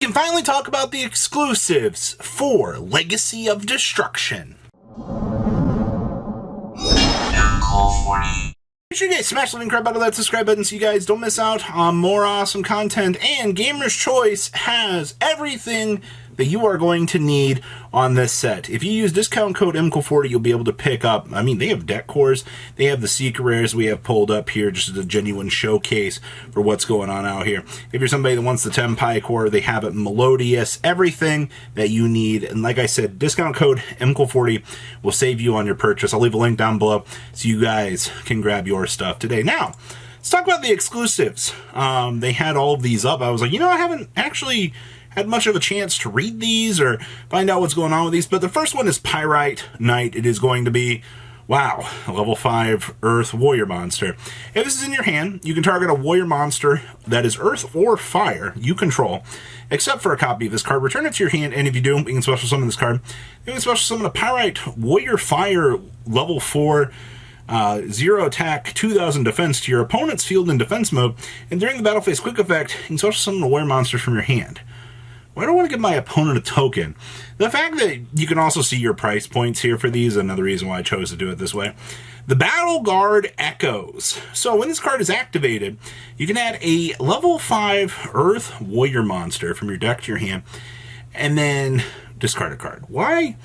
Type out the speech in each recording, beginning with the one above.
We can finally talk about the exclusives for Legacy of Destruction. Make sure you guys smash the link right below that subscribe button so you guys don't miss out on more awesome content. And Gamer's Choice has everything that you are going to need on this set. If you use discount code MCO40, you'll be able to pick up, they have deck cores, they have the secret rares we have pulled up here, just as a genuine showcase for what's going on out here. If you're somebody that wants the Tempai core, they have it Melodious, everything that you need. And like I said, discount code MCO40 will save you on your purchase. I'll leave a link down below so you guys can grab your stuff today. Now, let's talk about the exclusives. They had all of these up. I was like, I haven't actually had much of a chance to read these or find out what's going on with these, but the first one is Pyrite Night. It is going to be, wow, a level 5 Earth Warrior monster. If this is in your hand, you can target a warrior monster that is Earth or Fire you control, except for a copy of this card. Return it to your hand, and if you do, you can special summon this card. You can special summon a Pyrite Warrior Fire level 4 0 attack, 2000 defense to your opponent's field in defense mode, and during the battle phase quick effect, you can special summon a warrior monster from your hand. Well, I don't want to give my opponent a token. The fact that you can also see your price points here for these is another reason why I chose to do it this way. The Battle Guard Echoes. So when this card is activated, you can add a level 5 Earth Warrior monster from your deck to your hand, and then discard a card. Why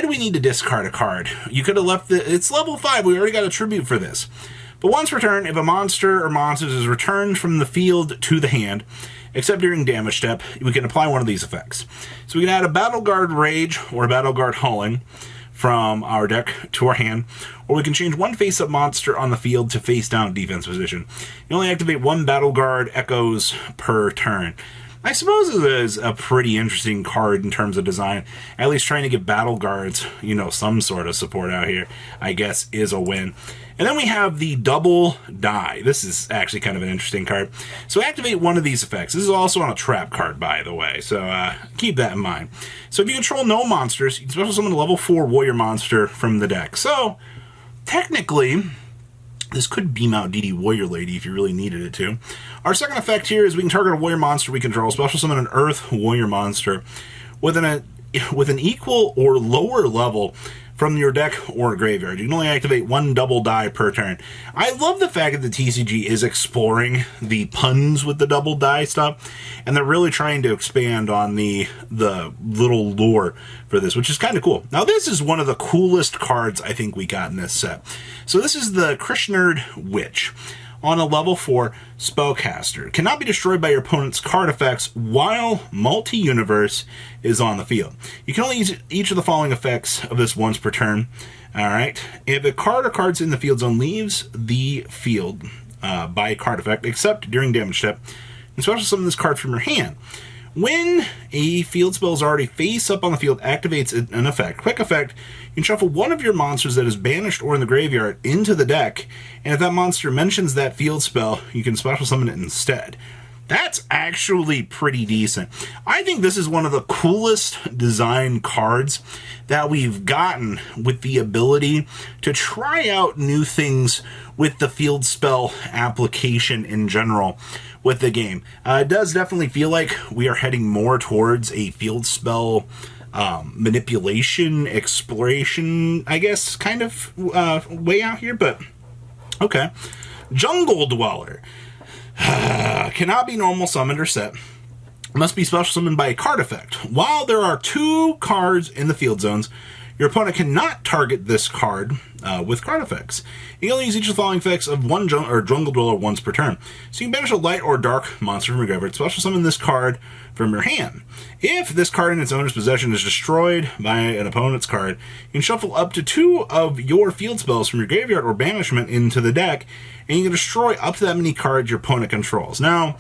do we need to discard a card? You could have left it's level 5, we already got a tribute for this. But once per turn, if a monster or monsters is returned from the field to the hand, except during damage step, we can apply one of these effects. So we can add a Battle Guard Rage or a Battle Guard Hauling from our deck to our hand, or we can change one face-up monster on the field to face-down defense position. You only activate one Battle Guard Echoes per turn. I suppose it is a pretty interesting card in terms of design. At least trying to give Battle Guards, some sort of support out here, I guess, is a win. And then we have the Double Die. This is actually kind of an interesting card. So activate one of these effects. This is also on a trap card, by the way, so keep that in mind. So if you control no monsters, you can special summon a level 4 warrior monster from the deck. So, technically, this could beam out DD Warrior Lady if you really needed it to. Our second effect here is we can target a warrior monster we control, special summon an Earth Warrior monster with an equal or lower level from your deck or graveyard. You can only activate one Double Die per turn. I love the fact that the TCG is exploring the puns with the Double Die stuff, and they're really trying to expand on the little lore for this, which is kind of cool. Now, this is one of the coolest cards I think we got in this set. So this is the Krishner Witch. On a level 4 spellcaster. Cannot be destroyed by your opponent's card effects while multi-universe is on the field. You can only use each of the following effects of this once per turn. Alright. If a card or cards in the field zone leaves the field by card effect, except during damage step, and special summon this card from your hand. When a field spell is already face up on the field, activates an effect. Quick effect, you can shuffle one of your monsters that is banished or in the graveyard into the deck, and if that monster mentions that field spell, you can special summon it instead. That's actually pretty decent. I think this is one of the coolest design cards that we've gotten, with the ability to try out new things with the field spell application in general with the game. It does definitely feel like we are heading more towards a field spell manipulation, exploration, I guess, kind of way out here, but okay. Jungle Dweller. Cannot be normal summoned or set. Must be special summoned by a card effect. While there are 2 cards in the field zones, your opponent cannot target this card with card effects. You can only use each of the following effects of one Jungle Dweller once per turn. So you can banish a light or dark monster from your graveyard, special summon this card from your hand. If this card in its owner's possession is destroyed by an opponent's card, you can shuffle up to 2 of your field spells from your graveyard or banishment into the deck, and you can destroy up to that many cards your opponent controls. Now,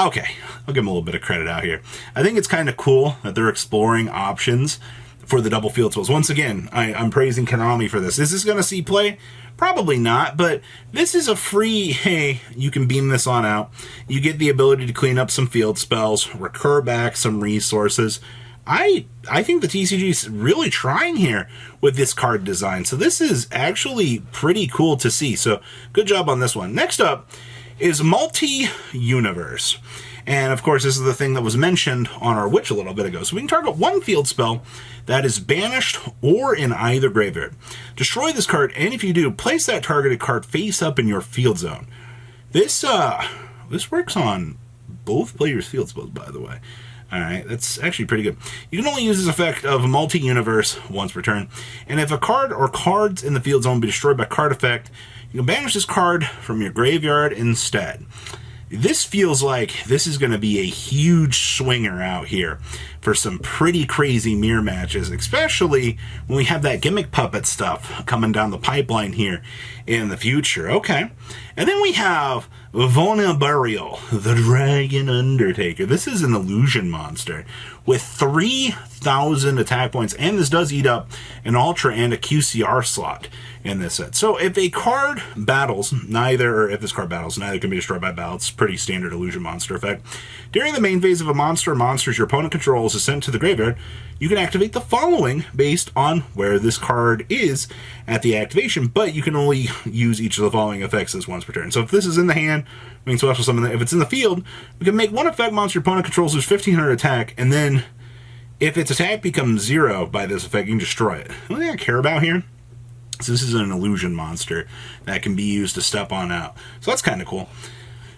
okay, I'll give them a little bit of credit out here. I think it's kind of cool that they're exploring options for the double field spells. Once again, I'm praising Konami for this. Is this going to see play? Probably not, but this is a free, hey, you can beam this on out. You get the ability to clean up some field spells, recur back some resources. I think the TCG is really trying here with this card design. So this is actually pretty cool to see. So good job on this one. Next up is Multi-Universe. And of course, this is the thing that was mentioned on our Witch a little bit ago. So we can target one field spell that is banished or in either graveyard. Destroy this card, and if you do, place that targeted card face up in your field zone. This works on both players' field spells, by the way. Alright, that's actually pretty good. You can only use this effect of multi-universe once per turn, and if a card or cards in the field zone be destroyed by card effect, you can banish this card from your graveyard instead. This feels like this is going to be a huge swinger out here for some pretty crazy mirror matches, especially when we have that gimmick puppet stuff coming down the pipeline here in the future. Okay. And then we have VAB Burial, the Dragon Undertaker. This is an illusion monster with 3,000 attack points, and this does eat up an Ultra and a QCR slot in this set. So if a card battles, if this card battles, neither can be destroyed by battle. It's pretty standard illusion monster effect. During the main phase of a monster or monsters your opponent controls is sent to the graveyard, you can activate the following based on where this card is at the activation, but you can only use each of the following effects as once per turn. So if this is in the hand, we can special summon that. If it's in the field, we can make one effect monster your opponent controls lose 1,500 attack, and then if its attack becomes 0 by this effect, you can destroy it. The only thing I care about here is this is an illusion monster that can be used to step on out. So that's kind of cool.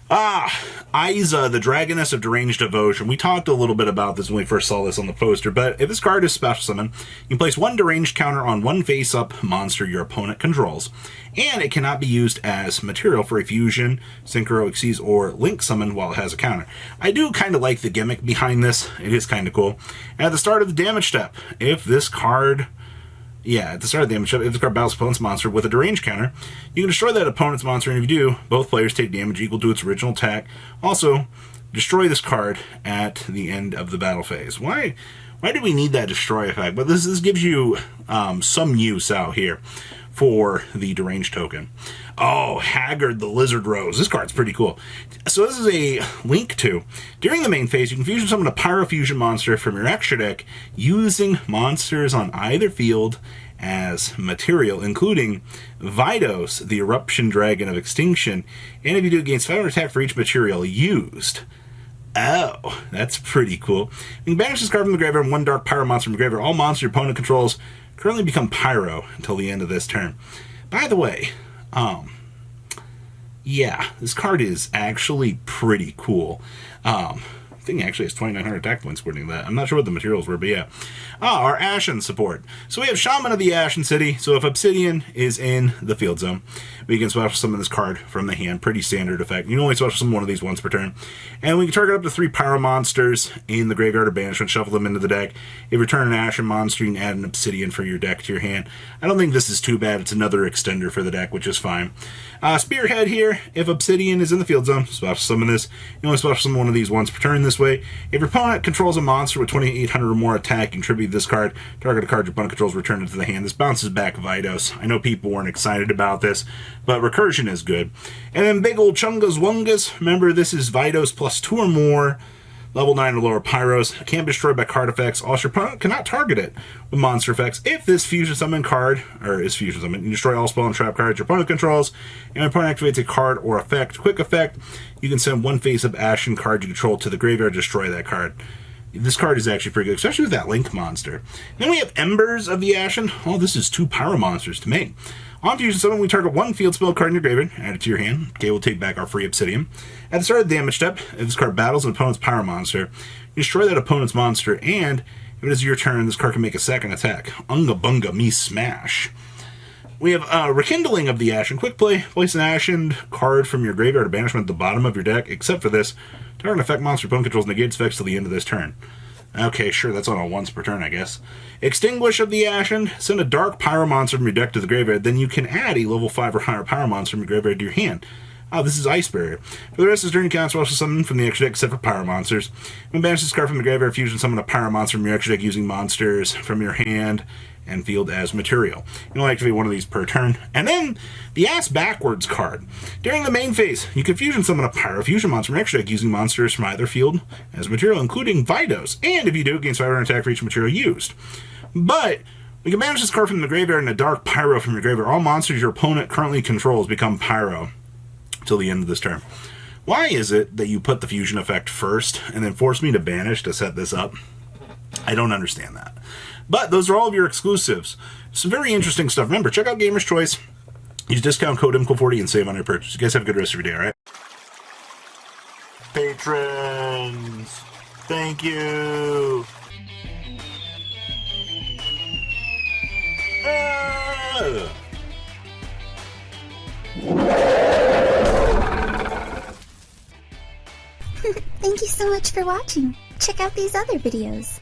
Isa, the Dragoness of Deranged Devotion. We talked a little bit about this when we first saw this on the poster, but if this card is special summon, you can place one deranged counter on one face-up monster your opponent controls, and it cannot be used as material for a fusion, synchro, exceeds, or link summon while it has a counter. I do kind of like the gimmick behind this. It is kind of cool. And at the start of the damage step, if this card... at the start of the damage step, if this card battles opponent's monster with a deranged counter, you can destroy that opponent's monster, and if you do, both players take damage equal to its original attack. Also, destroy this card at the end of the battle phase. Why do we need that destroy effect? But this gives you some use out here for the deranged token. Oh, Haggard the Lizard Rose. This card's pretty cool. So this is a link to. During the main phase, you can fusion summon a Pyro Fusion monster from your extra deck using monsters on either field as material, including Vidos, the Eruption Dragon of Extinction, and if you do, it gains 500 attack for each material used. Oh, that's pretty cool. You can banish this card from the graveyard and one Dark Pyro monster from the graveyard. All monsters your opponent controls currently become Pyro until the end of this turn. By the way, this card is actually pretty cool. I think actually has 2,900 attack points according to that. I'm not sure what the materials were, but yeah. Our Ashen support. So we have Shaman of the Ashen City. So if Obsidian is in the field zone, we can special summon this card from the hand. Pretty standard effect. You can only special summon one of these once per turn. And we can target up to 3 Pyro monsters in the graveyard or banishment, shuffle them into the deck. If you return an Ashen monster, you can add an Obsidian for your deck to your hand. I don't think this is too bad. It's another extender for the deck, which is fine. Spearhead here. If Obsidian is in the field zone, special summon this. You only special summon one of these once per turn this way. If your opponent controls a monster with 2,800 or more attack, contribute this card. Target a card your opponent controls, return it to the hand. This bounces back Vidos. I know people weren't excited about this, but recursion is good. And then big old Chunga's Wangas. Remember, this is Vidos plus 2 or more level 9 or lower Pyros. Can't be destroyed by card effects. Also, your opponent cannot target it with monster effects. If this fusion summon card, or is fusion summon, you destroy all spell and trap cards your opponent controls, and your opponent activates a card or effect. Quick effect, you can send one face-up Ashen card you control to the graveyard, destroy that card. This card is actually pretty good, especially with that Link monster. Then we have Embers of the Ashen. Oh, this is 2 Pyro monsters to make. On fusion summon, we target one field spell card in your graveyard, add it to your hand. Okay, we'll take back our free Obsidian. At the start of the damage step, if this card battles an opponent's Pyro monster, you destroy that opponent's monster, and if it is your turn, this card can make a second attack. Unga Bunga Me Smash. We have Rekindling of the Ashen. Quick play, place an Ashen card from your graveyard or banishment at the bottom of your deck, except for this. Target an effect monster your opponent controls negates effects till the end of this turn. Okay, sure, that's on a once per turn, I guess. Extinguish of the Ashen. Send a Dark Pyro monster from your deck to the graveyard. Then you can add a level 5 or higher Pyro monster from your graveyard to your hand. Oh, this is Ice Barrier. For the rest of this turn, you can special summon from the extra deck except for Pyro monsters. When banish this card from the graveyard, fusion summon a Pyro monster from your extra deck using monsters from your hand and field as material. You only activate one of these per turn. And then the Ass Backwards card. During the main phase, you can fusion summon a Pyro Fusion monster from your extra deck using monsters from either field as material, including Vidos. And if you do, it gains 500 attack for each material used. But we can banish this card from the graveyard and a Dark Pyro from your graveyard. All monsters your opponent currently controls become Pyro till the end of this turn. Why is it that you put the fusion effect first and then force me to banish to set this up? I don't understand that. But those are all of your exclusives. Some very interesting stuff. Remember, check out Gamer's Choice. Use discount code IMCO40 and save on your purchase. You guys have a good rest of your day, alright? Patrons! Thank you! Thank you so much for watching. Check out these other videos.